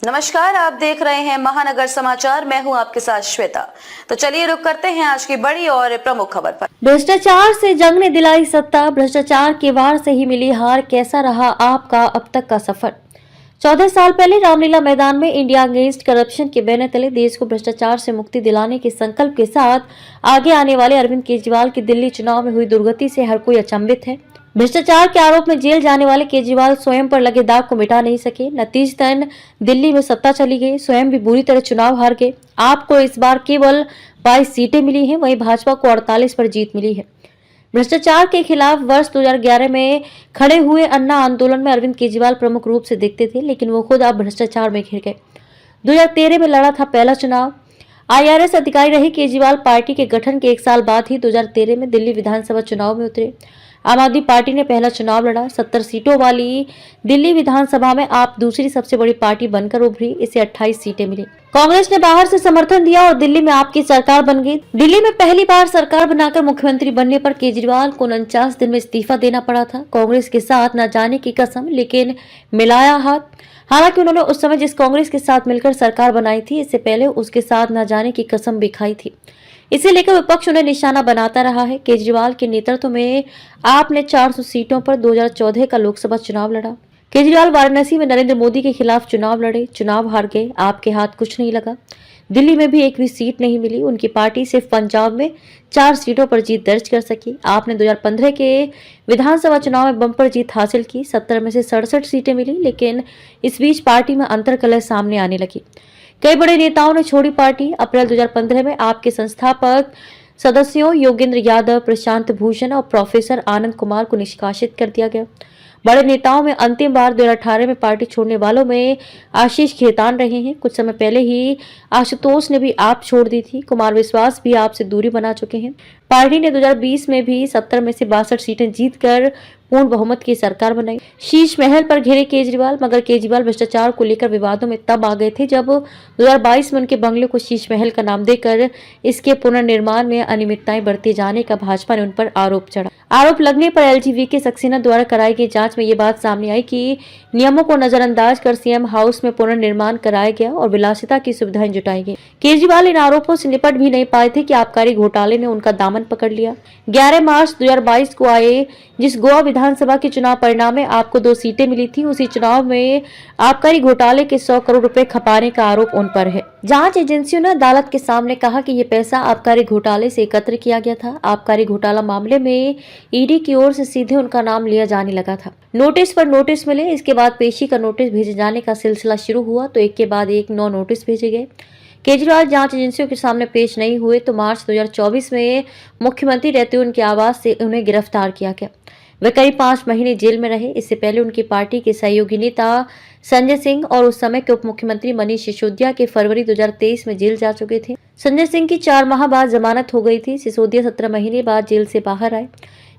नमस्कार, आप देख रहे हैं महानगर समाचार। मैं हूं आपके साथ श्वेता। तो चलिए रुक करते हैं आज की बड़ी और प्रमुख खबर पर। भ्रष्टाचार से जंग ने दिलाई सत्ता, भ्रष्टाचार के वार से ही मिली हार, कैसा रहा आपका अब तक का सफर। 14 साल पहले रामलीला मैदान में इंडिया अगेंस्ट करप्शन के बैनर तले देश को भ्रष्टाचार से मुक्ति दिलाने के संकल्प के साथ आगे आने वाले अरविंद केजरीवाल की दिल्ली चुनाव में हुई दुर्गति से हर कोई अचंभित है। भ्रष्टाचार के आरोप में जेल जाने वाले केजरीवाल स्वयं पर लगे दाग को मिटा नहीं सके। नतीजतन दिल्ली में सत्ता चली गई, स्वयं भी बुरी तरह चुनाव हार गए। आपको इस बार केवल 22 सीटें मिली हैं, वहीं भाजपा को 48 पर जीत मिली है। भ्रष्टाचार के खिलाफ वर्ष 2011 में खड़े हुए अन्ना आंदोलन में अरविंद केजरीवाल प्रमुख रूप से दिखते थे, लेकिन वो खुद अब भ्रष्टाचार में घिर गए। 2013 में लड़ा था पहला चुनाव। IRS अधिकारी रहे केजरीवाल पार्टी के गठन के 1 साल बाद ही 2013 में दिल्ली विधानसभा चुनाव में उतरे। आम आदमी पार्टी ने पहला चुनाव लड़ा। 70 सीटों वाली दिल्ली विधानसभा में आप दूसरी सबसे बड़ी पार्टी बनकर उभरी, इसे 28 सीटें मिली। कांग्रेस ने बाहर से समर्थन दिया और दिल्ली में आपकी सरकार बन गई। दिल्ली में पहली बार सरकार बनाकर मुख्यमंत्री बनने पर केजरीवाल को 49 दिन में इस्तीफा देना पड़ा था। कांग्रेस के साथ न जाने की कसम, लेकिन मिलाया हाथ। हालांकि उन्होंने उस समय जिस कांग्रेस के साथ मिलकर सरकार बनाई थी, इससे पहले उसके साथ न जाने की कसम भी खाई थी। इसे लेकर विपक्ष उन्हें निशाना बनाता रहा है। केजरीवाल के नेतृत्व में आपने 400 सीटों पर 2014 का लोकसभा चुनाव लड़ा। केजरीवाल वाराणसी में नरेंद्र मोदी के खिलाफ चुनाव लड़े, चुनाव हार गए। आपके हाथ कुछ नहीं लगा। दिल्ली में भी एक भी सीट नहीं मिली। उनकी पार्टी सिर्फ पंजाब में 4 सीटों पर जीत दर्ज कर सकी। आपने 2015 के विधानसभा चुनाव में बम्पर जीत हासिल की। 70 में से 67 सीटें मिली, लेकिन इस बीच पार्टी में अंतर्कलह सामने आने लगी। कई बड़े नेताओं ने छोड़ी पार्टी। अप्रैल 2015 में आपके संस्थापक सदस्यों योगेंद्र यादव, प्रशांत भूषण और प्रोफेसर आनंद कुमार को निष्कासित कर दिया गया। बड़े नेताओं में अंतिम बार 2018 में पार्टी छोड़ने वालों में आशीष खेतान रहे हैं। कुछ समय पहले ही आशुतोष ने भी आप छोड़ दी थी। कुमार विश्वास भी आपसे दूरी बना चुके हैं। पार्टी ने 2020 में भी 70 में से 62 सीटें जीतकर पूर्ण बहुमत की सरकार बनाई। शीश महल पर घिरे केजरीवाल, मगर केजरीवाल भ्रष्टाचार को लेकर विवादों में तब आ गए थे जब 2022 में उनके बंगले को शीश महल का नाम देकर इसके पुनर्निर्माण में अनियमितताएं बरते जाने का भाजपा ने उन पर आरोप चढ़ा। आरोप लगने पर LGV सक्सेना द्वारा कराई गई जांच में ये बात सामने आई कि नियमों को नजरअंदाज कर CM हाउस में पुनर्निर्माण कराया गया और विलासिता की सुविधाएं जुटाई गई। केजरीवाल इन आरोपों से निपट भी नहीं पाए थे कि आबकारी घोटाले ने उनका दामन पकड़ लिया। 11 मार्च 2022 को आए जिस गोवा विधानसभा के चुनाव परिणाम में आपको 2 सीटें मिली थी, उसी चुनाव में आबकारी घोटाले के 100 करोड़ रुपए खपाने का आरोप उन पर है। जांच एजेंसियों ने अदालत के सामने कहा कि ये पैसा आबकारी घोटाले से एकत्र किया गया था। आबकारी घोटाला मामले में ED की ओर से सीधे उनका नाम लिया जाने लगा था। नोटिस पर नोटिस मिले। इसके बाद पेशी का नोटिस भेजे जाने का सिलसिला शुरू हुआ तो एक के बाद एक 9 नोटिस भेजे गए। केजरीवाल जांच एजेंसियों के सामने पेश नहीं हुए तो मार्च 2024 में मुख्यमंत्री रहते हुए उनके आवास से उन्हें गिरफ्तार किया गया। वे करीब 5 महीने जेल में रहे। इससे पहले उनकी पार्टी के सहयोगी नेता संजय सिंह और उस समय के उप मुख्यमंत्री मनीष सिसोदिया के फरवरी 2023 में जेल जा चुके थे। संजय सिंह की 4 माह बाद जमानत हो गई थी। सिसोदिया 17 महीने बाद जेल से बाहर आए।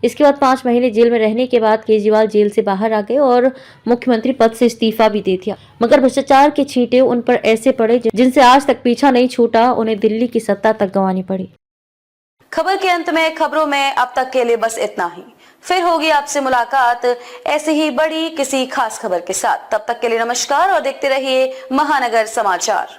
इसके बाद 5 महीने जेल में रहने के बाद केजरीवाल जेल से बाहर आ गए और मुख्यमंत्री पद से इस्तीफा भी दे दिया। मगर भ्रष्टाचार के छींटे उन पर ऐसे पड़े जिनसे आज तक पीछा नहीं छूटा। उन्हें दिल्ली की सत्ता तक गंवानी पड़ी। खबर के अंत में खबरों में अब तक के लिए बस इतना ही। फिर होगी आपसे मुलाकात ऐसे ही बड़ी किसी खास खबर के साथ। तब तक के लिए नमस्कार और देखते रहिए महानगर समाचार।